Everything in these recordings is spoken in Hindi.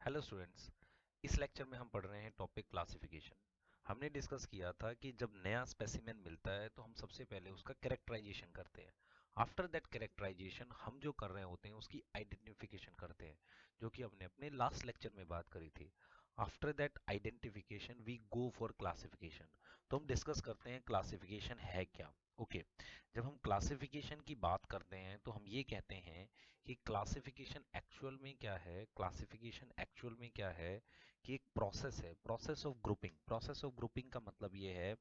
Hello students. इस लेक्चर में हम पढ़ रहे हैं टॉपिक क्लासिफिकेशन। हमने डिस्कस किया था कि जब नया स्पेसिमेन मिलता है तो हम सबसे पहले उसका कैरेक्टराइजेशन करते हैं। आफ्टर दैट कैरेक्टराइजेशन हम जो कर रहे होते हैं उसकी आइडेंटिफिकेशन करते हैं, जो कि हमने अपने लास्ट लेक्चर में बात करी थी। After that identification we go for classification. तो हम डिस्कस करते हैं क्लासिफिकेशन है क्या। ओके जब हम क्लासिफिकेशन की बात करते हैं तो हम ये कहते हैं कि क्लासिफिकेशन एक्चुअल में क्या है। क्लासिफिकेशन एक्चुअल में क्या है कि एक प्रोसेस है, process of grouping. Process of grouping का मतलब ये है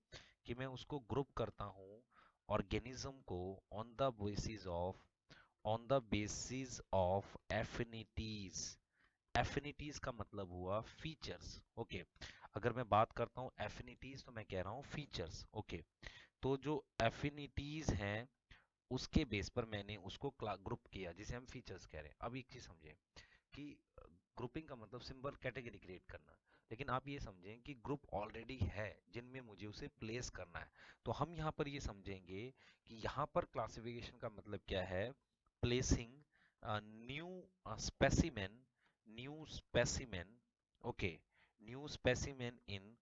कि मैं उसको ग्रुप करता हूँ ऑर्गेनिज्म को on the basis of affinities. Affinities का मतलब हुआ फीचर्स। ओके अगर मैं बात करता हूँ एफिनिटीज तो मैं कह रहा हूँ फीचर्स। ओके तो जो एफिनिटीज हैं उसके बेस पर मैंने उसको ग्रुप किया, जिसे हम फीचर्स कह रहे हैं। अब एक चीज समझें कि ग्रुपिंग का मतलब सिंबल कैटेगरी क्रिएट करना, लेकिन आप ये समझें कि ग्रुप ऑलरेडी है जिनमें मुझे उसे प्लेस करना है। तो हम यहाँ पर ये समझेंगे कि यहाँ पर क्लासिफिकेशन का मतलब क्या है। Placing new specimen new specimen okay new specimen in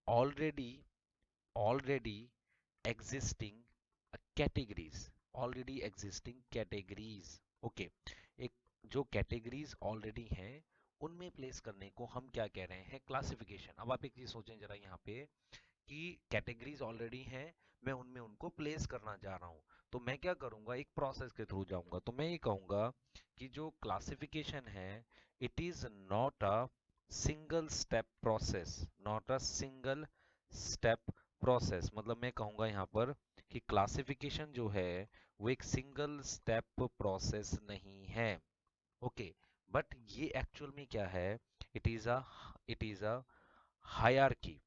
already already existing categories, already existing categories। Okay एक जो कैटेगरीज ऑलरेडी हैं उनमें प्लेस करने को हम क्या कह रहे हैं, क्लासिफिकेशन। अब आप एक चीज सोचें जरा यहाँ पे कि कैटेगरीज ऑलरेडी हैं, मैं उनमें उनको प्लेस करना चाह रहा हूँ। तो मैं क्या करूंगा, एक प्रोसेस के थ्रू जाऊंगा। तो मैं ये कहूंगा कि जो क्लासिफिकेशन है it is not a single step process, not a single step process. मतलब मैं कहूंगा यहाँ पर कि क्लासिफिकेशन जो है वो एक सिंगल स्टेप प्रोसेस नहीं है। ओके बट ये एक्चुअल में क्या है, it is a hierarchy.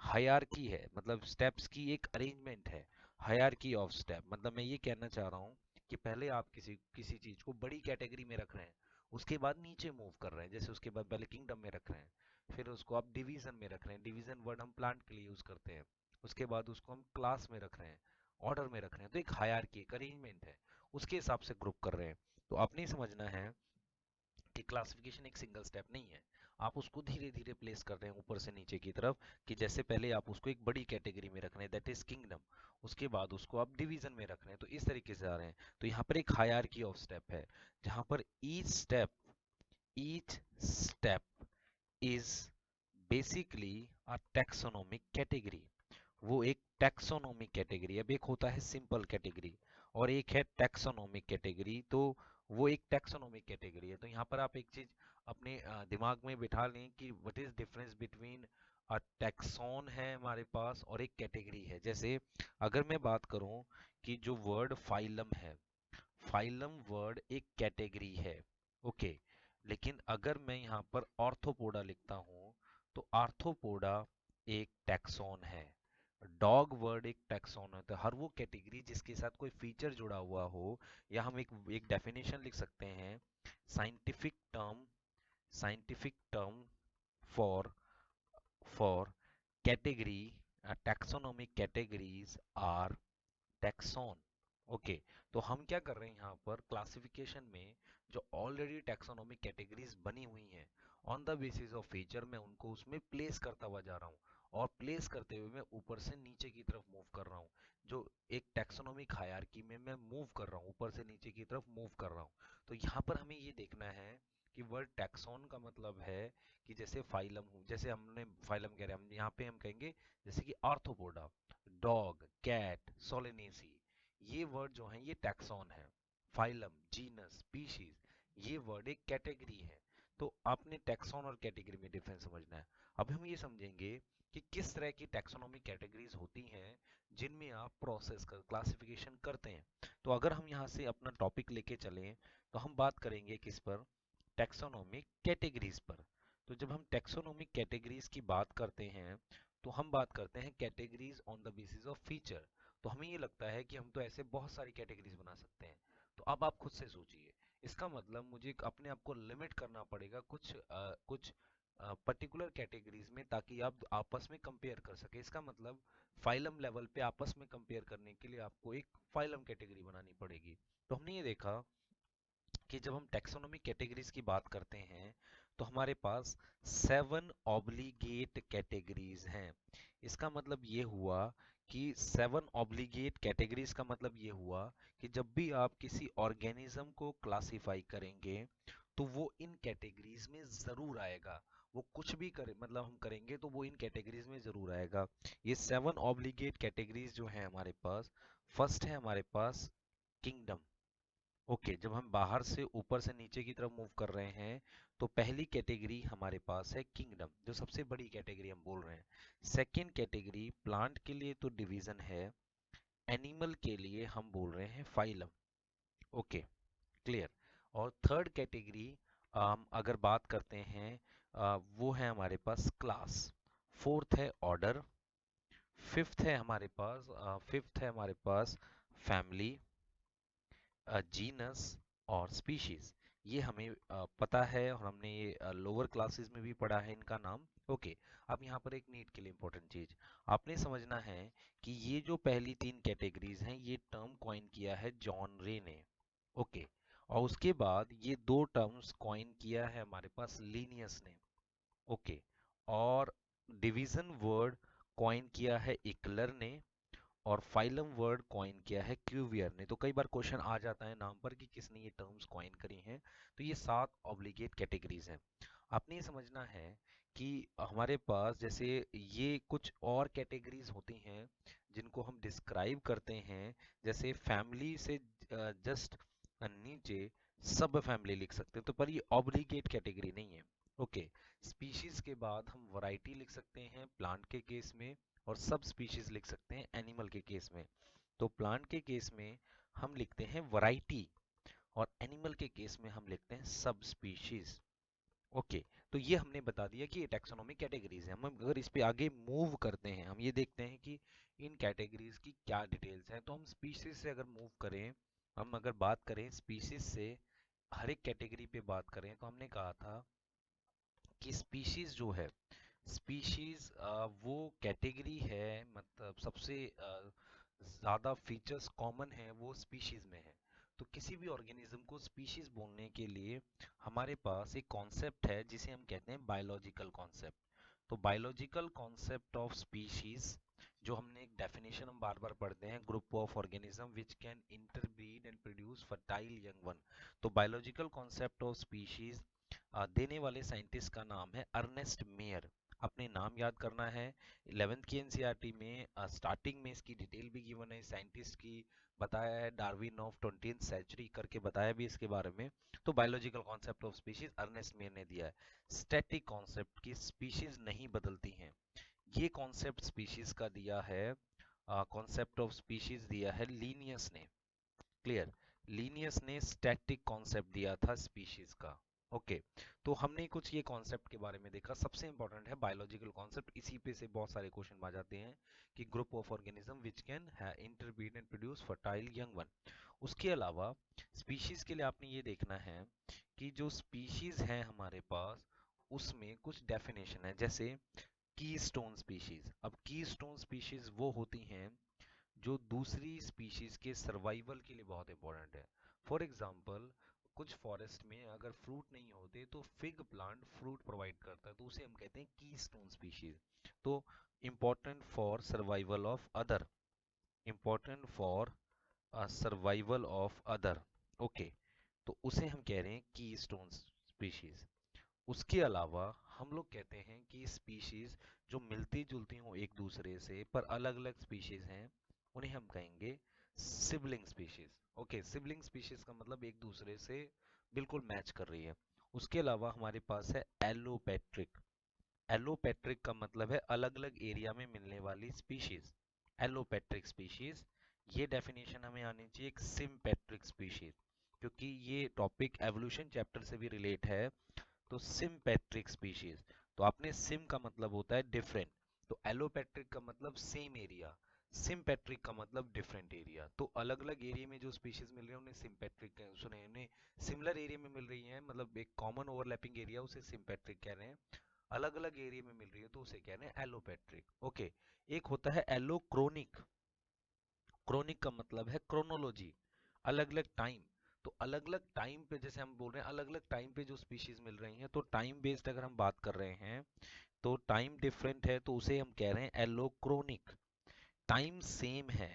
Hierarchy है मतलब स्टेप्स की एक अरेंजमेंट है। हायरार्की ऑफ स्टेप मतलब मैं ये कहना चाह रहा हूँ कि पहले आप किसी किसी चीज को बड़ी कैटेगरी में रख रहे हैं, उसके बाद नीचे मूव कर रहे हैं। जैसे उसके बाद पहले किंगडम में रख रहे हैं, फिर उसको आप डिवीजन में रख रहे हैं। डिवीजन वर्ड हम प्लांट के लिए यूज करते हैं। उसके बाद उसको हम क्लास में रख रहे हैं, ऑर्डर में रख रहे हैं। तो एक हायरार्की, एक अरेंजमेंट है, उसके हिसाब से ग्रुप कर रहे हैं। तो आपने समझना है कि क्लासिफिकेशन एक सिंगल स्टेप नहीं है। आप उसको धीरे धीरे प्लेस कर रहे हैं ऊपर से नीचे की तरफ, कि जैसे पहले आप उसको एक बड़ी कैटेगरी में रख रहे हैं दैट इज किंगडम, उसके बाद उसको आप डिवीजन में रख रहे हैं। तो इस तरीके से आ रहे हैं। तो यहाँ पर एक हायरार्की ऑफ स्टेप है, जहां पर each step is basically a taxonomic category. वो एक टैक्सोनॉमिक कैटेगरी। अब एक होता है सिंपल कैटेगरी और एक है टैक्सोनॉमिक कैटेगरी। तो वो एक टैक्सोनॉमिक कैटेगरी है। तो यहाँ पर आप एक चीज अपने दिमाग में बिठा लें कि what is difference between a taxon है हमारे पास और एक कैटेगरी है। जैसे अगर मैं बात करूं कि जो वर्ड फाइलम है, फाइलम वर्ड एक कैटेगरी है। ओके लेकिन अगर मैं यहाँ पर ऑर्थोपोडा लिखता हूँ तो आर्थोपोडा एक टैक्सोन है। डॉग वर्ड एक टैक्सोन होता है। हर वो कैटेगरी जिसके साथ कोई फीचर जुड़ा हुआ हो, या हम एक डेफिनेशन लिख सकते हैं, scientific term scientific term for for category taxonomic categories are taxon. Okay तो हम क्या कर रहे हैं यहाँ पर क्लासिफिकेशन में, जो ऑलरेडी टैक्सोनॉमिक कैटेगरीज बनी हुई हैं on the basis of feature, मैं उनको उसमें प्लेस करता हुआ जा रहा हूँ। और प्लेस करते हुए मैं ऊपर से नीचे की तरफ मूव कर रहा हूँ। जो एक टैक्सोनॉमिक हायरार्की में मैं मूव कर रहा हूँ, ऊपर से नीचे की तरफ मूव कर रहा हूँ। तो यहाँ पर हमें ये देखना है कि वर्ड टैक्सोन का मतलब है कि जैसे फाइलम हूँ, जैसे हमने फाइलम कह रहे हैं, हम यहाँ पे हम कहेंगे जैसे कि आर्थ्रोपोडा, डॉग, कैट, सोलेनेसी, ये वर्ड जो हैं ये टैक्सॉन है। फाइलम, जीनस, स्पीशीज, ये वर्ड एक कैटेगरी है। तो आपने टैक्सॉन और कैटेगरी में डिफरेंस समझना है। अब हम ये समझेंगे कि किस तरह की टैक्सोनॉमिक कैटेगरीज होती हैं जिनमें आप प्रोसेस कर क्लासिफिकेशन करते हैं। तो अगर हम यहाँ से अपना टॉपिक लेके चलें तो हम बात करेंगे किस पर, टैक्सोनॉमिक कैटेगरीज पर। तो जब हम टैक्सोनॉमिक कैटेगरीज की बात करते हैं तो हम बात करते हैं categories on the basis of feature. तो हमें ये लगता है कि हम तो ऐसे बहुत सारी कैटेगरीज बना सकते हैं। तो अब आप खुद से सोचिए, इसका मतलब मुझे अपने आप को लिमिट करना पड़ेगा कुछ पर्टिकुलर कैटेगरीज में, ताकि आप आपस में कंपेयर कर सके। इसका मतलब फाइलम लेवल पे आपस में कंपेयर करने के लिए आपको एक फाइलम कैटेगरी बनानी पड़ेगी। तो हमने ये देखा कि जब हम टैक्सोनॉमिक कैटेगरीज की बात करते हैं तो हमारे पास 7 ऑब्लिगेट कैटेगरीज हैं। इसका मतलब ये हुआ कि 7 ऑब्लिगेट कैटेगरीज का मतलब ये हुआ कि जब भी आप किसी ऑर्गेनिज्म को क्लासिफाई करेंगे तो वो इन कैटेगरीज में जरूर आएगा। वो कुछ भी करे मतलब हम करेंगे तो वो इन कैटेगरीज में जरूर आएगा। ये 7 ऑब्लिगेट कैटेगरीज जो है हमारे पास, फर्स्ट है हमारे पास किंगडम। ओके, जब हम बाहर से ऊपर से नीचे की तरफ मूव कर रहे हैं तो पहली कैटेगरी हमारे पास है किंगडम, जो सबसे बड़ी कैटेगरी हम बोल रहे हैं। सेकंड कैटेगरी प्लांट के लिए तो डिवीजन है, एनिमल के लिए हम बोल रहे हैं फाइलम। Okay, clear. और थर्ड कैटेगरी अगर बात करते हैं वो है हमारे पास क्लास। फोर्थ है ऑर्डर। फिफ्थ है हमारे पास फैमिली, जीनस और स्पीशीज। ये हमें पता है और हमने ये लोअर क्लासेस में भी पढ़ा है इनका नाम। ओके, अब यहाँ पर एक नीट के लिए इंपॉर्टेंट चीज आपने समझना है कि ये जो पहली तीन कैटेगरीज हैं ये टर्म कॉइन किया है जॉन रे ने। ओके, और उसके बाद ये दो टर्म्स कॉइन किया है हमारे पास लीनियस ने। ओके, और डिवीजन वर्ड कॉइन किया है इकलर ने, और फाइलम वर्ड कॉइन किया है क्यूवियर ने। तो कई बार क्वेश्चन आ जाता है नाम पर कि किसने ये टर्म्स कॉइन करी हैं। तो ये 7 ऑब्लिगेट कैटेगरीज हैं। आपने ये समझना है कि हमारे पास जैसे ये कुछ और कैटेगरीज होती हैं जिनको हम डिस्क्राइब करते हैं, जैसे फैमिली से जस्ट नीचे सब फैमिली लिख सकते हैं, तो पर ये ऑब्लिगेट कैटेगरी नहीं है। ओके, स्पीशीज के बाद हम वैरायटी लिख सकते हैं प्लांट के केस में, और सब स्पीशीज लिख सकते हैं एनिमल के केस में। तो प्लांट के केस में हम लिखते हैं वैरायटी, और एनिमल के केस में हम लिखते हैं सब स्पीशीज। ओके, तो ये हमने बता दिया कि ये टैक्सोनॉमिक कैटेगरीज हैं। हम अगर इस पे आगे मूव करते हैं, हम ये देखते हैं कि इन कैटेगरीज की क्या डिटेल्स हैं। तो हम स्पीशीज से अगर मूव करें, हम अगर बात करें स्पीशीज से हर एक कैटेगरी पे बात करें, तो हमने कहा था कि स्पीशीज जो है, स्पीशीज वो कैटेगरी है, मतलब सबसे ज्यादा फीचर्स कॉमन है वो स्पीशीज में है। तो किसी भी ऑर्गेनिज्म को स्पीशीज बोलने के लिए हमारे पास एक कॉन्सेप्ट है जिसे हम कहते हैं बायोलॉजिकल कॉन्सेप्ट। तो बायोलॉजिकल कॉन्सेप्ट ऑफ स्पीशीज, जो हमने एक डेफिनेशन हम बार बार पढ़ते हैं, group of organism which can interbreed and produce fertile young one. तो बायोलॉजिकल कॉन्सेप्ट ऑफ स्पीशीज देने वाले साइंटिस्ट का नाम है अर्नेस्ट मेयर। अपने नाम याद करना है। 11th की एनसीईआरटी में स्टार्टिंग में इसकी डिटेल भी गिवन है साइंटिस्ट की, बताया है डार्विन ऑफ 20th सेंचुरी करके बताया भी इसके बारे में। तो biological concept of species Ernest Mayr ने दिया है। स्टैटिक कॉन्सेप्ट की स्पीशीज नहीं बदलती हैं, ये कॉन्सेप्ट स्पीशीज का दिया है, कॉन्सेप्ट ऑफ स्पीशीज दिया है लीनियस ने। क्लियर, लीनियस ने स्टैटिक कॉन्सेप्ट दिया था स्पीशीज का। ओके, तो हमने कुछ ये कॉन्सेप्ट के बारे में देखा। सबसे इंपॉर्टेंट है बायोलॉजिकल कॉन्सेप्ट, इसी पे से बहुत सारे क्वेश्चन आ जाते हैं कि group of organism which can interbreed and produce fertile young one. उसके अलावा स्पीशीज के लिए आपने ये देखना है कि जो स्पीशीज हैं हमारे पास उसमें कुछ डेफिनेशन है, जैसे कीस्टोन स्पीशीज। अब कीस्टोन स्पीशीज वो होती हैं जो दूसरी स्पीशीज के सर्वाइवल के लिए बहुत इंपॉर्टेंट है। फॉर एग्जाम्पल, कुछ फॉरेस्ट में अगर फ्रूट नहीं होते तो फिग प्लांट फ्रूट प्रोवाइड करता है, तो उसे हम कहते हैं कीस्टोन स्पीशीज। तो important for survival of other, important for survival of other. Okay, तो उसे हम कह रहे हैं कीस्टोन स्पीशीज। उसके अलावा हम लोग कहते हैं कि स्पीशीज जो मिलती जुलती हों एक दूसरे से पर अलग अलग स्पीशीज हैं, उन्हें हम कहेंगे sibling species. Okay, sibling species का मतलब एक दूसरे से बिल्कुल मैच कर रही है। उसके अलावा हमारे पास है एलोपेट्रिक। एलोपेट्रिक का मतलब है अलग अलग एरिया में मिलने वाली स्पीशीज, एलोपेट्रिक स्पीशीज। ये डेफिनेशन हमें आनी चाहिए एक सिम्पेट्रिक स्पीशीज, क्योंकि ये टॉपिक एवोल्यूशन चैप्टर से भी रिलेट है। तो सिम्पेट्रिक स्पीशीज, तो आपने सिम का मतलब होता है डिफरेंट, तो एलोपेट्रिक का मतलब सेम एरिया, सिम्पेट्रिक का मतलब डिफरेंट एरिया। तो अलग अलग एरिया में जो स्पीशीज मिल रही है उन्हें सिम्पेट्रिक सुने, उन्हें सिमिलर एरिया में मिल रही है, मतलब एक कॉमन ओवरलैपिंग एरिया, उसे सिम्पेट्रिक कह रहे हैं। अलग अलग एरिया में मिल रही है तो उसे कह रहे हैं एलोपेट्रिक। ओके, एक होता है एलोक्रोनिक। क्रोनिक का मतलब है क्रोनोलॉजी, अलग अलग टाइम। तो अलग अलग टाइम पे, जैसे हम बोल रहे हैं अलग अलग टाइम पे जो स्पीशीज मिल रही हैं, तो टाइम बेस्ड अगर हम बात कर रहे हैं तो टाइम डिफरेंट है तो उसे हम कह रहे हैं एलोक्रोनिक। टाइम सेम है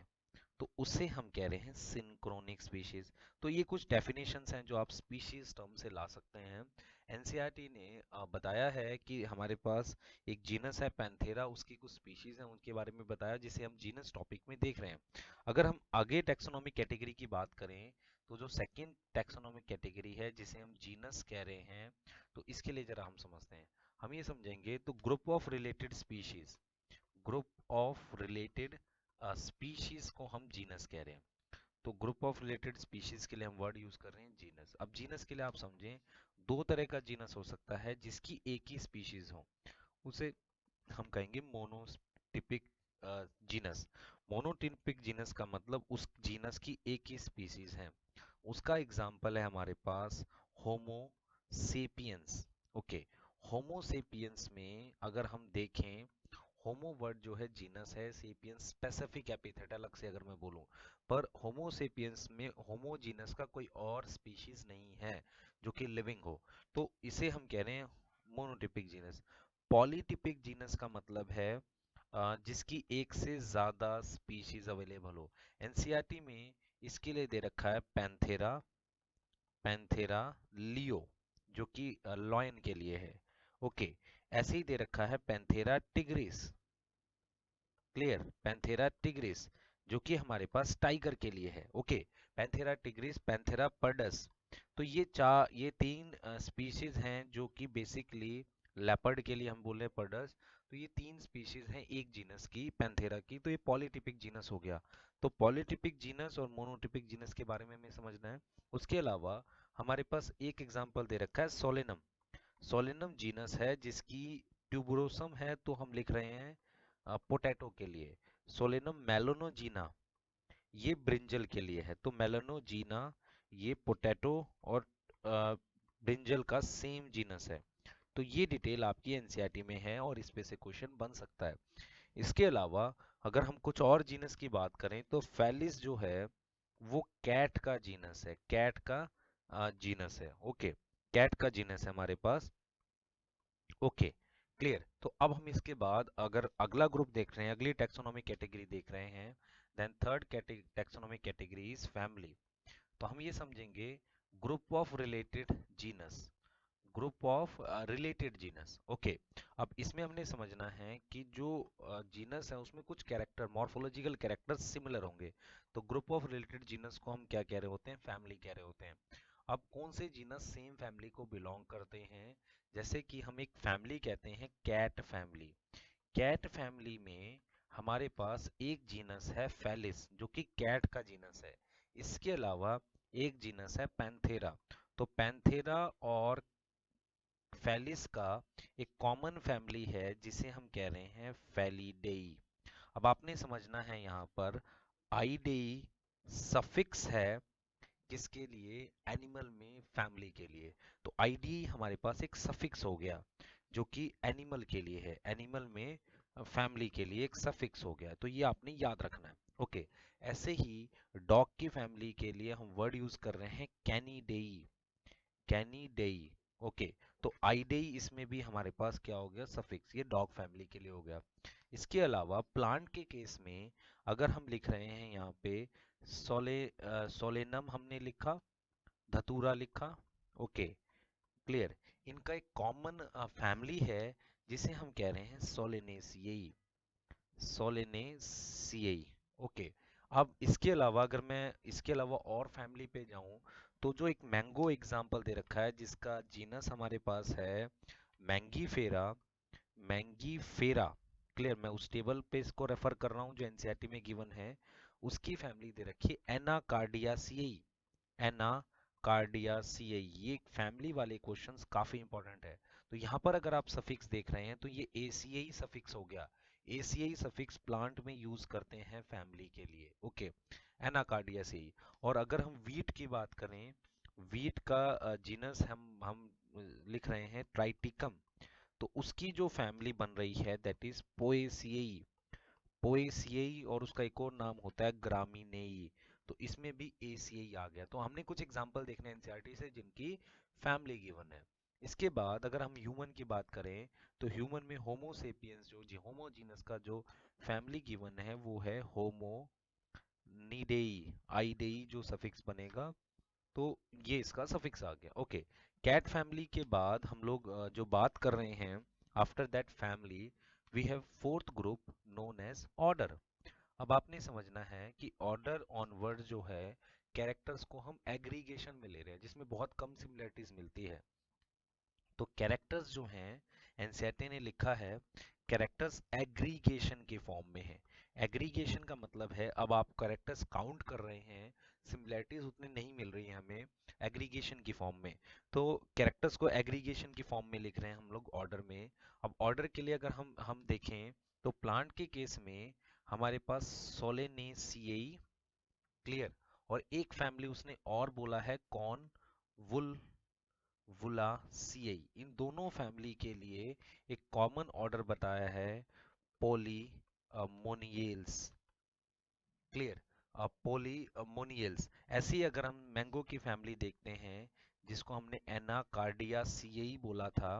तो उसे हम कह रहे हैं सिंक्रोनिक स्पीशीज। तो ये कुछ डेफिनेशंस हैं जो आप स्पीशीज टर्म से ला सकते हैं। एनसीईआरटी ने बताया है कि हमारे पास एक जीनस है पैंथेरा, उसकी कुछ स्पीशीज हैं उनके बारे में बताया जिसे हम जीनस टॉपिक में देख रहे हैं। अगर हम आगे टैक्सोनॉमिक कैटेगरी की बात करें तो जो सेकंड टैक्सोनॉमिक कैटेगरी है जिसे हम जीनस कह रहे हैं, तो इसके लिए जरा हम समझते हैं। हम ये समझेंगे तो group of related species, group of related species को हम जीनस कह रहे हैं। तो ग्रुप ऑफ रिलेटेड स्पीशीज के लिए हम वर्ड यूज कर रहे हैं जीनस। अब जीनस के लिए आप समझें, दो तरह का जीनस हो सकता है जिसकी एक ही स्पीशीज हो, उसे हम कहेंगे मोनोटिपिक जीनस। मोनोटिपिक जीनस का मतलब उस जीनस की एक ही स्पीशीज है। उसका एग्जाम्पल है हमारे पास होमो सेपियंस। ओके, होमो सेपियंस में अगर हम देखें, होमो वर्ड जो है जीनस है, सेपियंस स्पेसिफिक एपिथेट अलग से अगर मैं बोलूं, पर होमो सेपियंस में होमो जीनस का कोई और स्पीशीज नहीं है जो कि लिविंग हो, तो इसे हम कह रहे हैं मोनोटिपिक जीनस। पॉलीटिपिक जीनस का मतलब है जिसकी एक से ज्यादा स्पीशीज अवेलेबल हो। एनसीईआरटी में इसके लिए दे रखा है पैंथेरा, पैंथेरा लियो जो कि लॉयन के लिए है। ओके, ऐसे ही दे रखा है Panthera tigris. Clear, Panthera tigris जो कि हमारे पास टाइगर के लिए है। Okay, Panthera tigris, Panthera pardus. तो ये तीन स्पीशीज हैं जो कि बेसिकली लेपर्ड के लिए हम बोल रहे हैं पर्डस। तो ये तीन स्पीशीज हैं एक जीनस की, पैंथेरा की। तो ये पॉलीटिपिक जीनस हो गया। तो पॉलीटिपिक जीनस और मोनोटिपिक जीनस के बारे में हमें समझना है। उसके अलावा हमारे पास एक एग्जांपल दे रखा है सोलेनम। सोलेनम जीनस है जिसकी ट्यूबरोसम है तो हम लिख रहे हैं पोटैटो के लिए। सोलेनम मेलोनोजीना ये ब्रिंजल के लिए है, तो मेलोनोजीना ये पोटैटो और ब्रिंजल का सेम जीनस है। तो ये डिटेल आपकी एनसीईआरटी में है और इस पे से क्वेश्चन बन सकता है। इसके अलावा अगर हम कुछ और जीनस की बात करें तो फेलिस जो है वो कैट का जीनस है, कैट का जीनस है। ओके, कैट का जीनस है हमारे पास। Okay, clear. तो अब हम इसके बाद अगर अगला ग्रुप देख रहे हैं, अगली टैक्सोनॉमिक कैटेगरी देख रहे हैं, then third taxonomic category is family. तो हम ये समझेंगे group of related genus, group of related genus. Okay, अब इसमें हमने समझना है कि जो जीनस है उसमें कुछ कैरेक्टर, मॉर्फोलॉजिकल कैरेक्टर्स सिमिलर होंगे। तो ग्रुप ऑफ रिलेटेड जीनस को हम क्या कह रहे होते हैं, फैमिली कह रहे होते हैं। अब कौन से जीनस सेम फैमिली को बिलोंग करते हैं, जैसे कि हम एक फैमिली कहते हैं कैट फैमिली। कैट फैमिली में हमारे पास एक जीनस है फेलिस जो कि कैट का जीनस है। इसके अलावा एक जीनस है पैंथेरा। तो पैंथेरा और फेलिस का एक कॉमन फैमिली है जिसे हम कह रहे हैं फेलिडेई। अब आपने समझना है यहाँ पर आईडेई सफिक्स है किसके लिए, एनिमल में फैमिली के लिए। तो आईडी हमारे पास एक सफिक्स हो गया जो कि एनिमल के लिए है, एनिमल में फैमिली के लिए एक सफिक्स हो गया, तो ये आपने याद रखना है। ओके, ऐसे ही डॉग की फैमिली के लिए हम वर्ड यूज कर रहे हैं कैनिडेई, कैनिडेई। ओके, तो आइडेई इसमें भी हमारे पास क्या हो गया, सफिक्स, ये डॉग फैमिली के लिए हो गया। इसके अलावा प्लांट के केस में अगर हम लिख रहे हैं यहाँ पे सोलेनम हमने लिखा, धतूरा लिखा। Okay, clear. इनका एक कॉमन फैमिली है जिसे हम कह रहे हैं सोलेनेसिएई, सोलेनेसिएई। ओके, अब इसके अलावा अगर मैं इसके अलावा और फैमिली पे जाऊं तो जो एक मैंगो एग्जाम्पल दे रखा है जिसका जीनस हमारे पास है मैंगीफेरा, मैंगीफेरा। क्लियर, मैं उस टेबल पे इसको रेफर कर रहा हूँ जो एनसीईआरटी में गिवन है। उसकी फैमिली दे रखी है एनाकार्डियासिएई, एनाकार्डियासिएई। ये फैमिली वाले क्वेश्चंस काफी इंपॉर्टेंट है। तो यहाँ पर अगर आप सफिक्स देख रहे हैं तो ये एसीआई सफिक्स हो गया। एसीआई सफिक्स प्लांट में यूज करते हैं फैमिली के लिए। ओके, एनाकार्डियासिएई। और अगर हम वीट की बात करें, वीट का जीनस हम लिख रहे हैं ट्राइटिकम। तो उसकी जो फैमिली बन रही है दैट इज पोएसिएई, पोएसिएई। और उसका एक और नाम होता है ग्रामिनेई। तो इसमें भी ACI आ गया। तो हमने कुछ एग्जांपल देखने हैं एनसीईआरटी से जिनकी फैमिली गिवन है। इसके बाद अगर हम ह्यूमन की बात करें तो ह्यूमन में होमो सेपियंस जो जी होमोजीनस का जो फैमिली गिवन है वो है होमो नीडेई, आईडेई जो सफिक्स बनेगा, तो ये इसका सफिक्स आ गया। ओके, कैट फैमिली के बाद हम लोग जो बात कर रहे हैं, after that family we have fourth group known as order. अब आपने समझना है कि ऑर्डर ऑनवर्ड जो है कैरेक्टर्स को हम एग्रीगेशन में ले रहे हैं जिसमें बहुत कम सिमिलरिटीज मिलती है। तो कैरेक्टर्स जो हैं एनसीईआरटी ने लिखा है कैरेक्टर्स एग्रीगेशन के फॉर्म में है। एग्रीगेशन का मतलब है अब आप कैरेक्टर्स काउंट कर रहे हैं, सिमिलरिटीज उतनी नहीं मिल रही है हमें एग्रीगेशन की फॉर्म में, तो कैरेक्टर्स को एग्रीगेशन की फॉर्म में लिख रहे हैं हम लोग ऑर्डर में। अब ऑर्डर के लिए अगर हम देखें तो प्लांट के केस में हमारे पास सोलेनेसिएई, क्लियर, और एक फैमिली उसने और बोला है कॉर्न वुल वुलासिएई। इन दोनों फैमिली के लिए एक कॉमन ऑर्डर बताया है पोलीमोनियल्स, क्लियर, पोलीमोनियल्स। ऐसे ही अगर हम मैंगो की फैमिली देखते हैं जिसको हमने एनाकार्डियासिएई बोला था,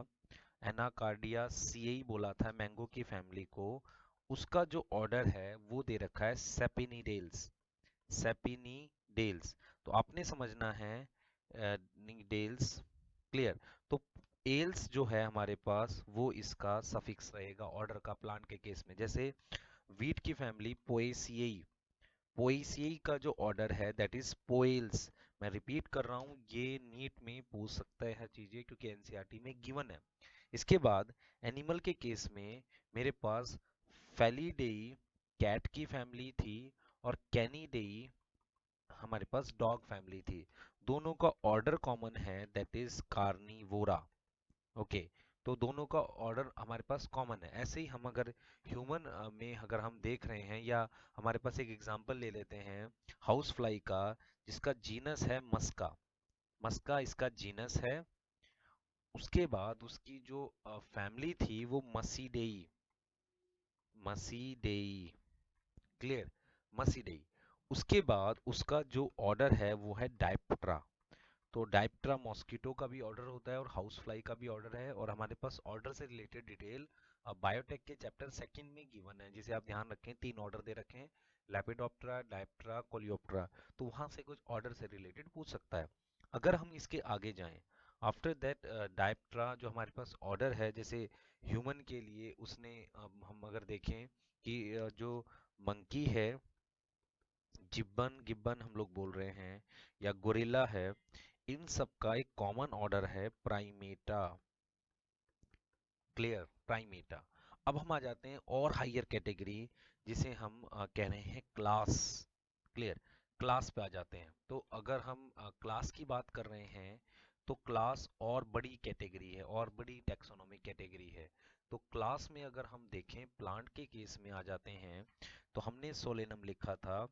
एनाकार्डियासिएई बोला था मैंगो की फैमिली को, उसका जो ऑर्डर है वो दे रखा है सेपिनिडेल्स, सेपिनिडेल्स। तो आपने समझना है निडेल्स, क्लियर। तो एल्स जो है हमारे पास वो इसका सफिक्स रहेगा ऑर्डर का प्लांट के केस में। जैसे वीट की फैमिली पोएसिएई, पोएसिएई का जो ऑर्डर है दैट इज पोएल्स। मैं रिपीट कर रहा हूँ, ये नीट में पूछ सकता है हर चीजें क्योंकि एनसीईआरटी में गिवन है। इसके बाद एनिमल के केस में मेरे पास फेलिडेई कैट की फैमिली थी और कैनिडेई हमारे पास डॉग फैमिली थी। दोनों का ऑर्डर कॉमन है दैट इज कार्निवोरा। ओके, तो दोनों का ऑर्डर हमारे पास कॉमन है। ऐसे ही हम अगर ह्यूमन में अगर हम देख रहे हैं या हमारे पास एक एग्जांपल ले लेते हैं हाउस फ्लाई का जिसका जीनस है मस्का, मस्का इसका जीनस है। उसके बाद उसकी जो फैमिली थी वो मसीडेई, मसीडेई, क्लियर, मसीडेई। उसके बाद उसका जो ऑर्डर है वो है डायप्ट्रा। तो डायप्ट्रा मॉस्किटो का भी ऑर्डर होता है और हाउस फ्लाई का भी ऑर्डर है। और हमारे पास ऑर्डर से रिलेटेड डिटेल बायोटेक के चैप्टर सेकंड में गिवन है, जिसे आप ध्यान रखें, 3 ऑर्डर दे रखे हैं, लेपिडोप्टेरा, डायप्ट्रा, कोलियोप्टेरा। तो वहां से कुछ ऑर्डर से रिलेटेड पूछ सकता है। अगर हम इसके आगे जाएं, आफ्टर दैट डायप्ट्रा जो हमारे पास ऑर्डर है, जैसे ह्यूमन के लिए उसने हम अगर देखें कि जो मंकी है, जिब्बन गिब्बन हम लोग बोल रहे हैं, या गोरिल्ला है, इन सब का एक कॉमन ऑर्डर है प्राइमेटा, क्लियर, प्राइमेटा। अब हम आ जाते हैं और हायर कैटेगरी जिसे हम कह रहे हैं क्लास, क्लियर, क्लास पे आ जाते हैं। तो अगर हम क्लास की बात कर रहे हैं तो क्लास और बड़ी कैटेगरी है और बड़ी टैक्सोनॉमिक कैटेगरी है। तो क्लास में अगर हम देखें प्लांट के केस में आ जाते हैं तो हमने सोलेनम लिखा था,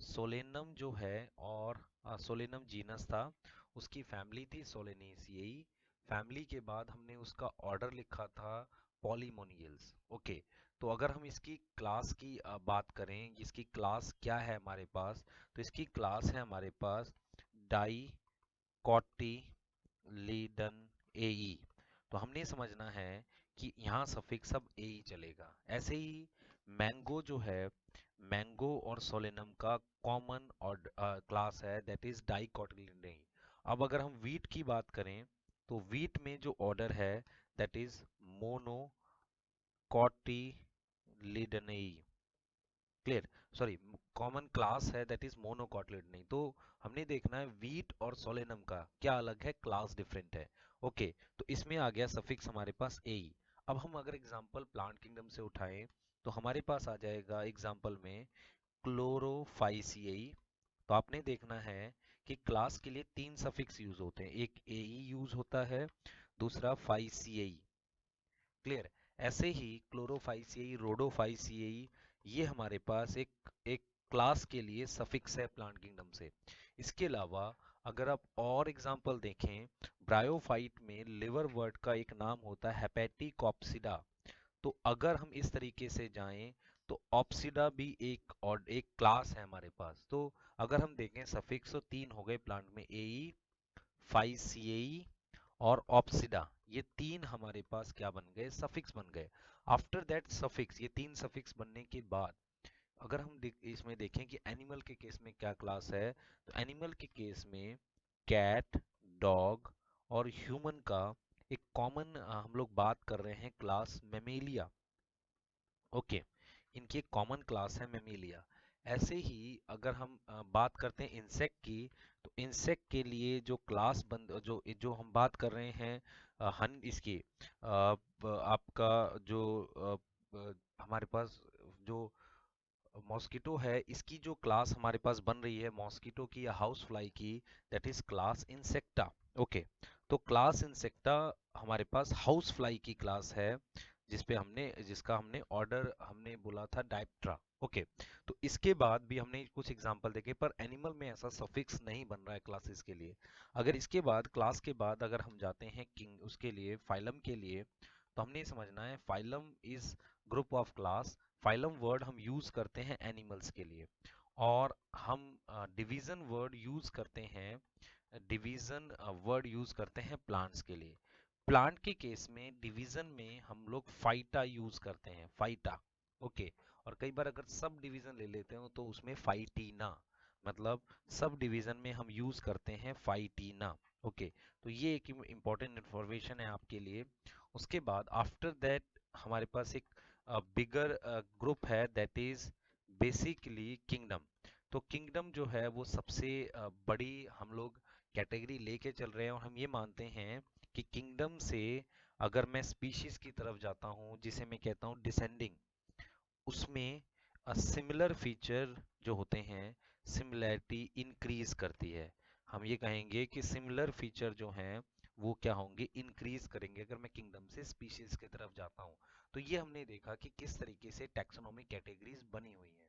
सोलेनम जो है, और सोलेनम जीनस था, उसकी फैमिली थी सोलेनेसिएई। फैमिली के बाद हमने उसका ऑर्डर लिखा था पॉलीमोनियल्स। ओके, तो अगर हम इसकी क्लास की बात करें, इसकी क्लास क्या है हमारे पास, तो इसकी क्लास है हमारे पास डाई कॉटिलीडन एई। तो हमने समझना है कि यहाँ सफिक्स अब ए ही चलेगा। ऐसे ही मैंगो जो है, मैंगो और सोलेनम का कॉमन और क्लास है दैट इज डाइकोटिलीडन। अब अगर हम वीट की बात करें तो वीट में जो ऑर्डर है that is monocotyledoneae, clear, sorry, common class है दैट इज मोनोकोटिलीडनेई। तो हमने देखना है वीट और सोलेनम का क्या अलग है, क्लास डिफरेंट है। ओके, तो इसमें आ गया सफिक्स हमारे पास ए। अब हम अगर एग्जांपल प्लांट किंगडम से उठाएं तो हमारे पास आ जाएगा एग्जांपल में क्लोरोफाइसिएई। तो आपने देखना है कि क्लास के लिए 3 सफिक्स यूज होते हैं, एक एई यूज होता है, दूसरा फाइसिएई, क्लियर। ऐसे ही क्लोरोफाइसिएई, रोडोफाइसिएई, ये हमारे पास एक एक क्लास के लिए सफिक्स है प्लांट किंगडम से। इसके अलावा अगर आप और एग्जांपल देखें, ब्रायोफाइट में लिवर वर्ड का एक नाम होता है हेपेटिकॉप्सिडा। तो अगर हम इस तरीके से जाएं तो ऑप्सिडा भी एक और एक क्लास है हमारे पास। तो अगर हम देखें सफिक्स, तो तीन हो गए प्लांट में, एई, फाइसिएई और ऑप्सिडा, ये तीन हमारे पास क्या बन गए, सफिक्स बन गए। आफ्टर दैट सफिक्स, ये तीन सफिक्स बनने के बाद अगर हम इसमें देखें कि एनिमल के केस में क्या क्लास है, तो एनिमल के केस में कैट, डॉग और ह्यूमन का एक कॉमन हम लोग बात कर रहे हैं क्लास मेमेलिया। ओके, इनकी एक कॉमन क्लास है मेमेलिया। ऐसे ही अगर हम बात करते हैं इंसेक्ट की, तो इंसेक्ट के लिए जो क्लास जो जो हम बात कर रहे हैं हन इसकी आपका जो हमारे पास जो मॉस्किटो है, इसकी जो क्लास हमारे पास बन रही है मॉस्किटो की या हाउस फ्लाई की, that is class insecta. Okay, तो क्लास इंसेक्टा हमारे पास हाउस फ्लाई की क्लास है, जिसका हमने ऑर्डर हमने बोला था डायप्ट्रा। ओके, तो इसके बाद भी हमने कुछ एग्जांपल देखे, पर एनिमल में ऐसा सफिक्स नहीं बन रहा है क्लासेस के लिए। अगर इसके बाद क्लास के बाद अगर हम जाते हैं किंग उसके लिए, फाइलम के लिए, तो हमने ये समझना है phylum is group of class. Phylum word हम यूज करते हैं एनिमल्स के लिए, और हम डिवीजन वर्ड यूज करते हैं, डिवीजन वर्ड यूज करते हैं प्लांट्स के लिए। प्लांट के केस में डिवीजन में हम लोग फाइटा यूज करते हैं, फाइटा। ओके, और कई बार अगर सब डिवीजन ले लेते हो तो उसमें फाइटीना, मतलब सब डिवीजन में हम यूज करते हैं फाइटीना। ओके, तो ये एक इम्पॉर्टेंट इंफॉर्मेशन है आपके लिए। उसके बाद आफ्टर दैट हमारे पास एक बिगर ग्रुप है, दैट इज बेसिकली किंगडम। तो किंगडम जो है वो सबसे बड़ी हम लोग कैटेगरी लेके चल रहे हैं, और हम ये मानते हैं कि किंगडम से अगर मैं स्पीशीज की तरफ जाता हूँ, जिसे मैं कहता हूँ डिसेंडिंग, उसमें सिमिलर फीचर जो होते हैं, सिमिलैरिटी इंक्रीज करती है। हम ये कहेंगे कि सिमिलर फीचर जो हैं वो क्या होंगे, इंक्रीज करेंगे अगर मैं किंगडम से स्पीशीज की तरफ जाता हूँ। तो ये हमने देखा कि किस तरीके से टैक्सोनॉमिक कैटेगरीज बनी हुई हैं।